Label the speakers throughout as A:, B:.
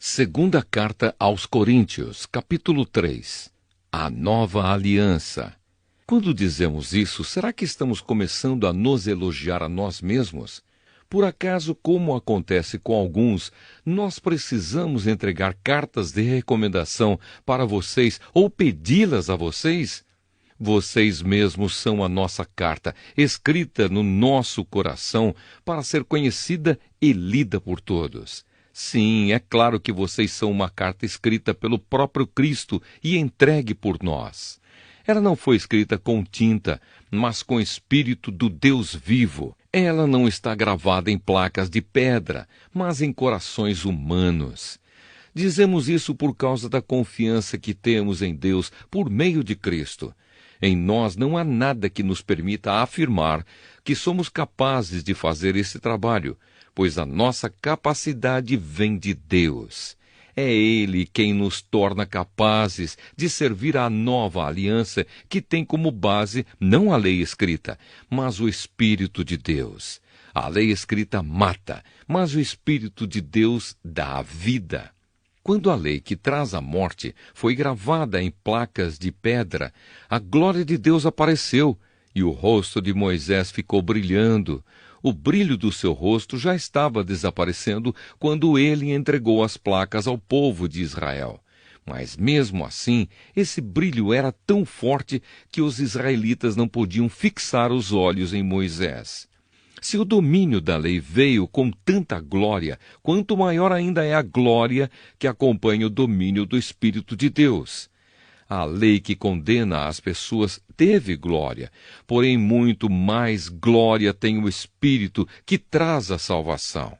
A: Segunda carta aos Coríntios, capítulo 3. A nova aliança. Quando dizemos isso, será que estamos começando a nos elogiar a nós mesmos? Por acaso, como acontece com alguns, nós precisamos entregar cartas de recomendação para vocês ou pedi-las a vocês? Vocês mesmos são a nossa carta, escrita no nosso coração para ser conhecida e lida por todos. Sim, é claro que vocês são uma carta escrita pelo próprio Cristo e entregue por nós. Ela não foi escrita com tinta, mas com o Espírito do Deus vivo. Ela não está gravada em placas de pedra, mas em corações humanos. Dizemos isso por causa da confiança que temos em Deus por meio de Cristo. Em nós não há nada que nos permita afirmar que somos capazes de fazer esse trabalho, pois a nossa capacidade vem de Deus. É Ele quem nos torna capazes de servir à nova aliança que tem como base não a lei escrita, mas o Espírito de Deus. A lei escrita mata, mas o Espírito de Deus dá a vida. Quando a lei que traz a morte foi gravada em placas de pedra, a glória de Deus apareceu e o rosto de Moisés ficou brilhando. O brilho do seu rosto já estava desaparecendo quando ele entregou as placas ao povo de Israel. Mas mesmo assim, esse brilho era tão forte que os israelitas não podiam fixar os olhos em Moisés. Se o domínio da lei veio com tanta glória, quanto maior ainda é a glória que acompanha o domínio do Espírito de Deus. A lei que condena as pessoas teve glória, porém muito mais glória tem o Espírito que traz a salvação.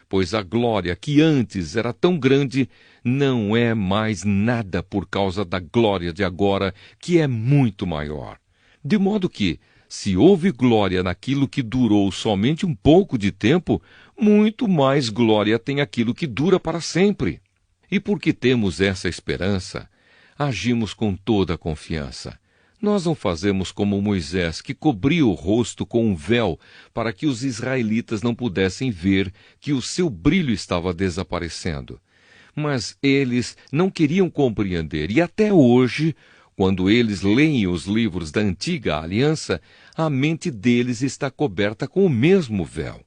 A: Pois a glória que antes era tão grande não é mais nada por causa da glória de agora, que é muito maior. De modo que, se houve glória naquilo que durou somente um pouco de tempo, muito mais glória tem aquilo que dura para sempre. E porque temos essa esperança, agimos com toda a confiança. Nós não fazemos como Moisés, que cobria o rosto com um véu para que os israelitas não pudessem ver que o seu brilho estava desaparecendo. Mas eles não queriam compreender, e até hoje, quando eles leem os livros da antiga aliança, a mente deles está coberta com o mesmo véu.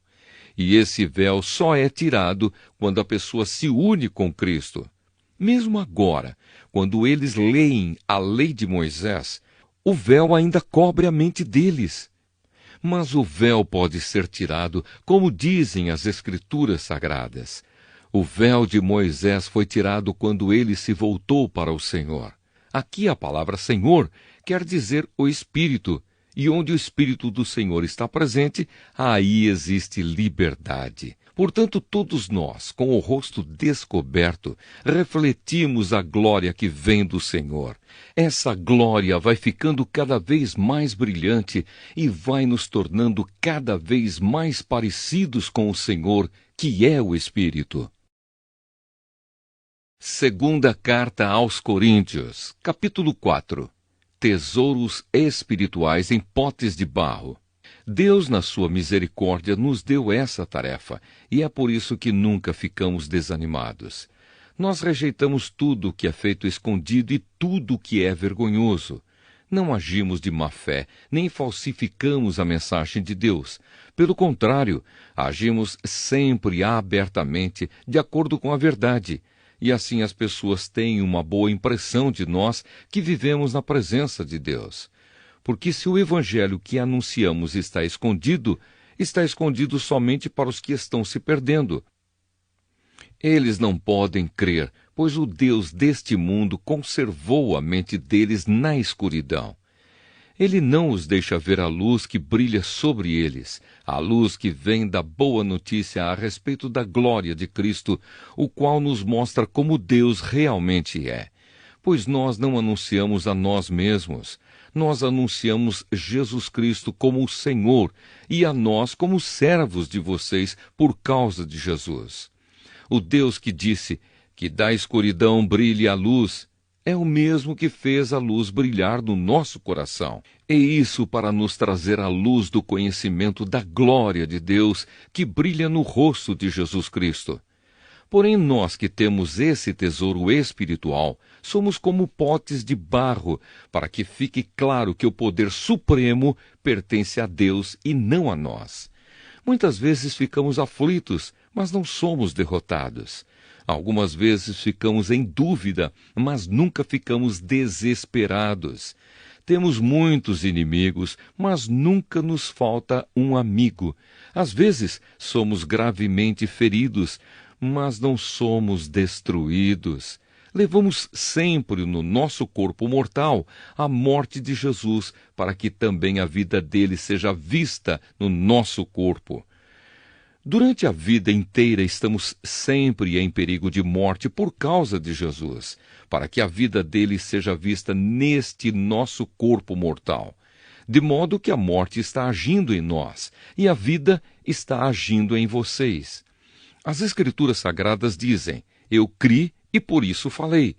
A: E esse véu só é tirado quando a pessoa se une com Cristo. Mesmo agora, quando eles leem a lei de Moisés, o véu ainda cobre a mente deles. Mas o véu pode ser tirado, como dizem as Escrituras Sagradas. O véu de Moisés foi tirado quando ele se voltou para o Senhor. Aqui a palavra Senhor quer dizer o Espírito, e onde o Espírito do Senhor está presente, aí existe liberdade. Portanto, todos nós, com o rosto descoberto, refletimos a glória que vem do Senhor. Essa glória vai ficando cada vez mais brilhante e vai nos tornando cada vez mais parecidos com o Senhor, que é o Espírito. Segunda carta aos Coríntios, capítulo 4. Tesouros espirituais em potes de barro. Deus, na sua misericórdia, nos deu essa tarefa, e é por isso que nunca ficamos desanimados. Nós rejeitamos tudo o que é feito escondido e tudo o que é vergonhoso. Não agimos de má fé, nem falsificamos a mensagem de Deus. Pelo contrário, agimos sempre abertamente, de acordo com a verdade. E assim as pessoas têm uma boa impressão de nós que vivemos na presença de Deus. Porque se o evangelho que anunciamos está escondido somente para os que estão se perdendo. Eles não podem crer, pois o Deus deste mundo conservou a mente deles na escuridão. Ele não os deixa ver a luz que brilha sobre eles, a luz que vem da boa notícia a respeito da glória de Cristo, o qual nos mostra como Deus realmente é. Pois nós não anunciamos a nós mesmos, nós anunciamos Jesus Cristo como o Senhor e a nós como servos de vocês por causa de Jesus. O Deus que disse que da escuridão brilhe a luz, é o mesmo que fez a luz brilhar no nosso coração. E isso para nos trazer a luz do conhecimento da glória de Deus que brilha no rosto de Jesus Cristo. Porém, nós que temos esse tesouro espiritual, somos como potes de barro, para que fique claro que o poder supremo pertence a Deus e não a nós. Muitas vezes ficamos aflitos, mas não somos derrotados. Algumas vezes ficamos em dúvida, mas nunca ficamos desesperados. Temos muitos inimigos, mas nunca nos falta um amigo. Às vezes somos gravemente feridos, mas não somos destruídos. Levamos sempre no nosso corpo mortal a morte de Jesus, para que também a vida dele seja vista no nosso corpo. Durante a vida inteira estamos sempre em perigo de morte por causa de Jesus, para que a vida dele seja vista neste nosso corpo mortal. De modo que a morte está agindo em nós e a vida está agindo em vocês. As Escrituras Sagradas dizem: eu criei e por isso falei.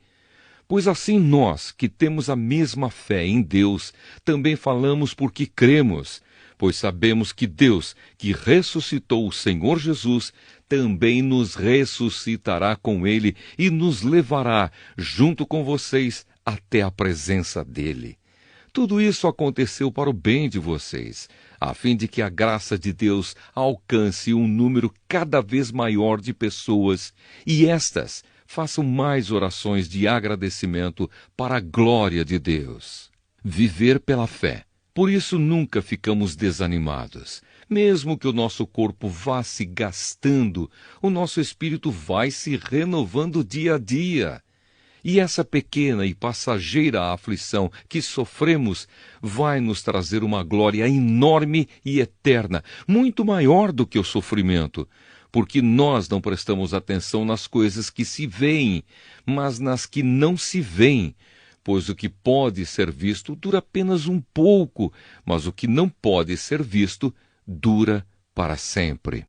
A: Pois assim nós, que temos a mesma fé em Deus, também falamos porque cremos, pois sabemos que Deus, que ressuscitou o Senhor Jesus, também nos ressuscitará com ele e nos levará, junto com vocês, até a presença dele. Tudo isso aconteceu para o bem de vocês, a fim de que a graça de Deus alcance um número cada vez maior de pessoas, e estas façam mais orações de agradecimento para a glória de Deus. Viver pela fé. Por isso nunca ficamos desanimados. Mesmo que o nosso corpo vá se gastando, o nosso espírito vai se renovando dia a dia. E essa pequena e passageira aflição que sofremos vai nos trazer uma glória enorme e eterna, muito maior do que o sofrimento, porque nós não prestamos atenção nas coisas que se veem, mas nas que não se veem. Pois o que pode ser visto dura apenas um pouco, mas o que não pode ser visto dura para sempre.